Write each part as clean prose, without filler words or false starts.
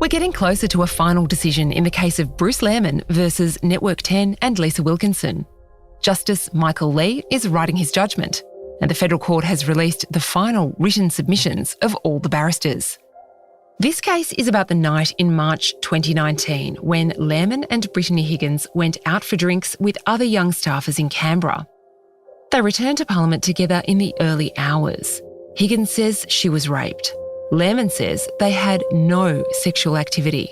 We're getting closer to a final decision in the case of Bruce Lehrmann versus Network 10 and Lisa Wilkinson. Justice Michael Lee is writing his judgment, and the federal court has released the final written submissions of all the barristers. This case is about the night in March 2019 when Lehrmann and Brittany Higgins went out for drinks with other young staffers in Canberra. They returned to Parliament together in the early hours. Higgins says she was raped. Lehrmann says they had no sexual activity.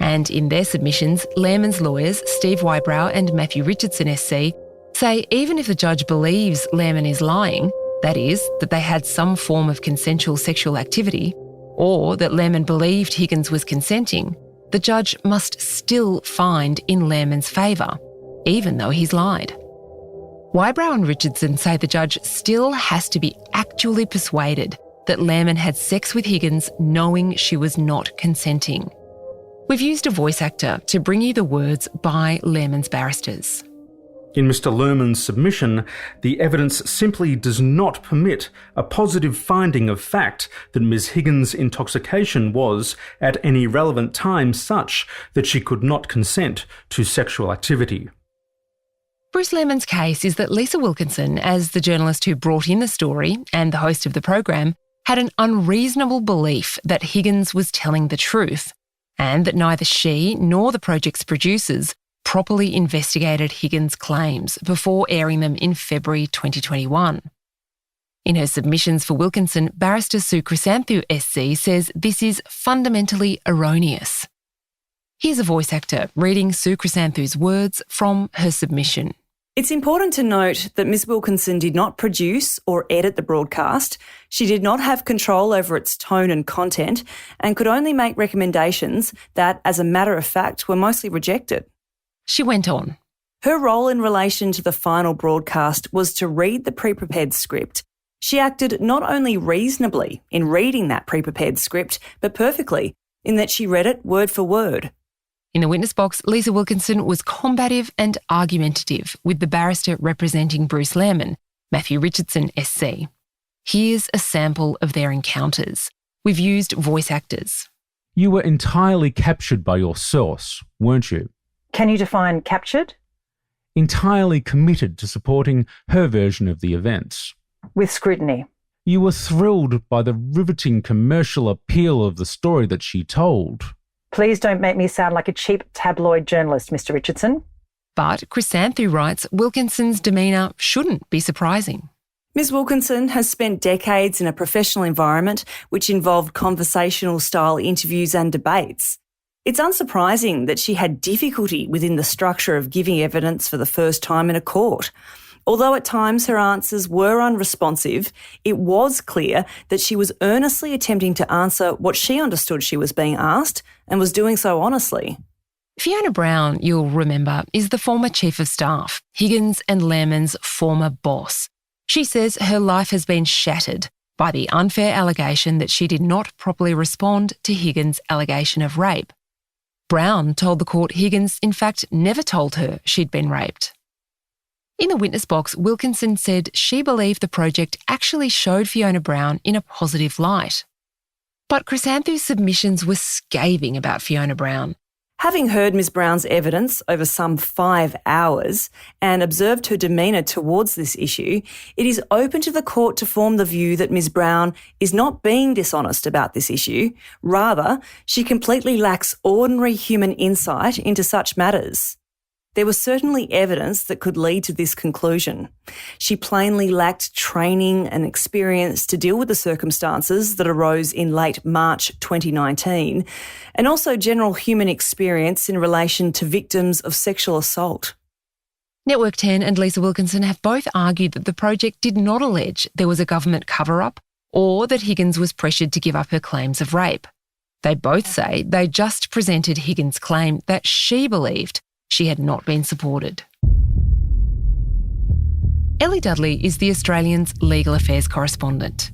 And in their submissions, Lehrmann's lawyers, Steve Whybrow and Matthew Richardson SC, say even if the judge believes Lehrmann is lying, that is, that they had some form of consensual sexual activity, or that Lehrmann believed Higgins was consenting, the judge must still find in Lehrmann's favour, even though he's lied. Whybrow and Richardson say the judge still has to be actually persuaded that Lehrmann had sex with Higgins knowing she was not consenting. We've used a voice actor to bring you the words by Lehrmann's barristers. In Mr Lehrmann's submission, the evidence simply does not permit a positive finding of fact that Ms Higgins' intoxication was, at any relevant time, such that she could not consent to sexual activity. Bruce Lehrmann's case is that Lisa Wilkinson, as the journalist who brought in the story and the host of the program, had an unreasonable belief that Higgins was telling the truth, and that neither she nor the project's producers properly investigated Higgins' claims before airing them in February 2021. In her submissions for Wilkinson, barrister Sue Chrysanthou SC says this is fundamentally erroneous. Here's a voice actor reading Sue Chrysanthou's words from her submission. It's important to note that Ms Wilkinson did not produce or edit the broadcast. She did not have control over its tone and content and could only make recommendations that, as a matter of fact, were mostly rejected. She went on. Her role in relation to the final broadcast was to read the pre-prepared script. She acted not only reasonably in reading that pre-prepared script, but perfectly in that she read it word for word. In the witness box, Lisa Wilkinson was combative and argumentative with the barrister representing Bruce Lehrmann, Matthew Richardson SC. Here's a sample of their encounters. We've used voice actors. You were entirely captured by your source, weren't you? Can you define captured? Entirely committed to supporting her version of the events. With scrutiny. You were thrilled by the riveting commercial appeal of the story that she told. Please don't make me sound like a cheap tabloid journalist, Mr Richardson. But Chrysanthou writes Wilkinson's demeanour shouldn't be surprising. Ms Wilkinson has spent decades in a professional environment which involved conversational style interviews and debates. It's unsurprising that she had difficulty within the structure of giving evidence for the first time in a court. Although at times her answers were unresponsive, it was clear that she was earnestly attempting to answer what she understood she was being asked and was doing so honestly. Fiona Brown, you'll remember, is the former Chief of Staff, Higgins and Lehrmann's former boss. She says her life has been shattered by the unfair allegation that she did not properly respond to Higgins' allegation of rape. Brown told the court Higgins, in fact, never told her she'd been raped. In the witness box, Wilkinson said she believed the project actually showed Fiona Brown in a positive light. But Chrysanthou's submissions were scathing about Fiona Brown. Having heard Ms Brown's evidence over some 5 hours and observed her demeanour towards this issue, it is open to the court to form the view that Ms Brown is not being dishonest about this issue. Rather, she completely lacks ordinary human insight into such matters. There was certainly evidence that could lead to this conclusion. She plainly lacked training and experience to deal with the circumstances that arose in late March 2019, and also general human experience in relation to victims of sexual assault. Network 10 and Lisa Wilkinson have both argued that the project did not allege there was a government cover-up or that Higgins was pressured to give up her claims of rape. They both say they just presented Higgins' claim that she believed she had not been supported. Ellie Dudley is the Australian's legal affairs correspondent.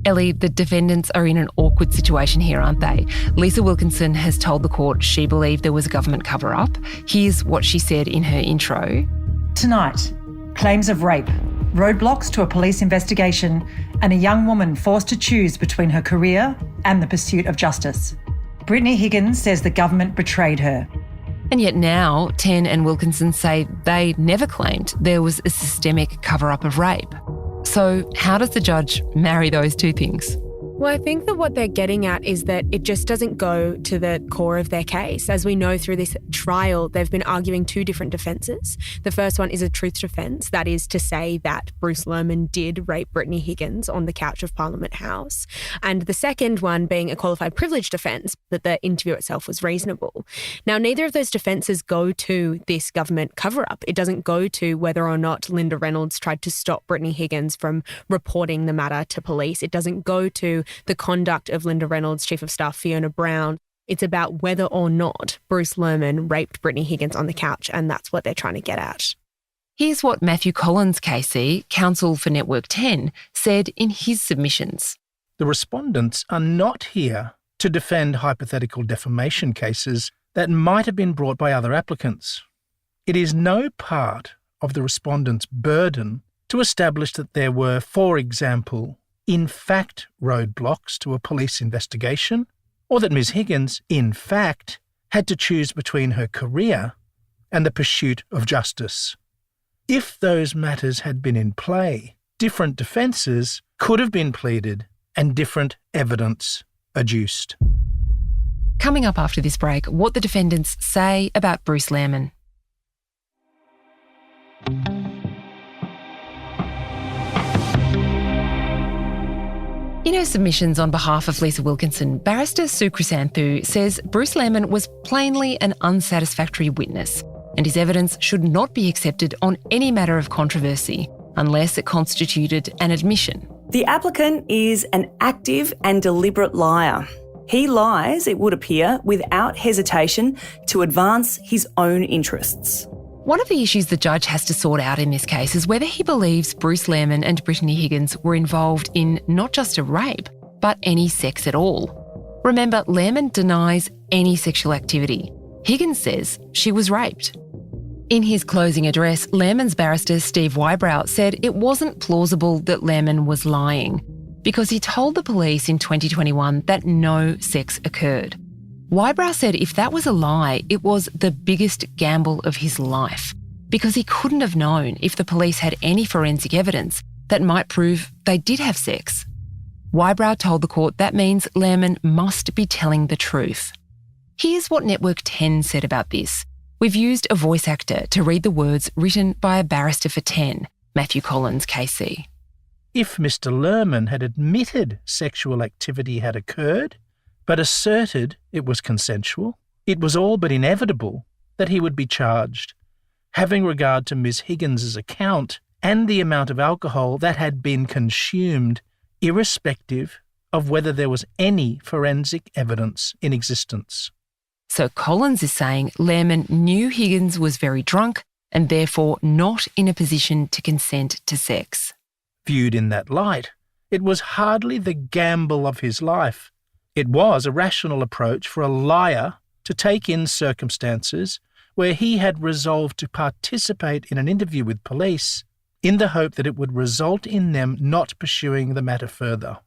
Ellie, the defendants are in an awkward situation here, aren't they? Lisa Wilkinson has told the court she believed there was a government cover-up. Here's what she said in her intro. Tonight, claims of rape, roadblocks to a police investigation, and a young woman forced to choose between her career and the pursuit of justice. Brittany Higgins says the government betrayed her. And yet now, Ten and Wilkinson say they never claimed there was a systemic cover-up of rape. So how does the judge marry those two things? Well, I think that what they're getting at is that it just doesn't go to the core of their case. As we know through this trial, they've been arguing two different defences. The first one is a truth defence, that is to say that Bruce Lehrmann did rape Brittany Higgins on the couch of Parliament House. And the second one being a qualified privilege defence, that the interview itself was reasonable. Now, neither of those defences go to this government cover-up. It doesn't go to whether or not Linda Reynolds tried to stop Brittany Higgins from reporting the matter to police. It doesn't go to the conduct of Linda Reynolds' Chief of Staff Fiona Brown. It's about whether or not Bruce Lehrmann raped Brittany Higgins on the couch, and that's what they're trying to get at. Here's what Matthew Collins, KC, counsel for Network 10, said in his submissions. The respondents are not here to defend hypothetical defamation cases that might have been brought by other applicants. It is no part of the respondents' burden to establish that there were, for example, in fact roadblocks to a police investigation, or that Ms Higgins, in fact, had to choose between her career and the pursuit of justice. If those matters had been in play, different defences could have been pleaded and different evidence adduced. Coming up after this break, what the defendants say about Bruce Lehrmann. In her submissions on behalf of Lisa Wilkinson, barrister Sue Chrysanthu says Bruce Lehrmann was plainly an unsatisfactory witness, and his evidence should not be accepted on any matter of controversy unless it constituted an admission. The applicant is an active and deliberate liar. He lies, it would appear, without hesitation to advance his own interests. One of the issues the judge has to sort out in this case is whether he believes Bruce Lehrmann and Brittany Higgins were involved in not just a rape, but any sex at all. Remember, Lehrmann denies any sexual activity. Higgins says she was raped. In his closing address, Lehrmann's barrister Steve Wybrow said it wasn't plausible that Lehrmann was lying because he told the police in 2021 that no sex occurred. Wybrow said if that was a lie, it was the biggest gamble of his life because he couldn't have known if the police had any forensic evidence that might prove they did have sex. Wybrow told the court that means Lehrmann must be telling the truth. Here's what Network 10 said about this. We've used a voice actor to read the words written by a barrister for 10, Matthew Collins, KC. If Mr Lehrmann had admitted sexual activity had occurred, but asserted it was consensual, it was all but inevitable that he would be charged, having regard to Ms Higgins's account and the amount of alcohol that had been consumed, irrespective of whether there was any forensic evidence in existence. So Collins is saying Lehrmann knew Higgins was very drunk and therefore not in a position to consent to sex. Viewed in that light, it was hardly the gamble of his life. It was a rational approach for a liar to take in circumstances where he had resolved to participate in an interview with police in the hope that it would result in them not pursuing the matter further.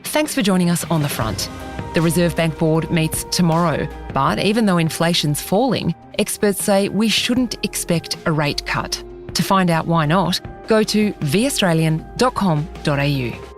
Thanks for joining us on The Front. The Reserve Bank Board meets tomorrow, but even though inflation's falling, experts say we shouldn't expect a rate cut. To find out why not, go to theaustralian.com.au.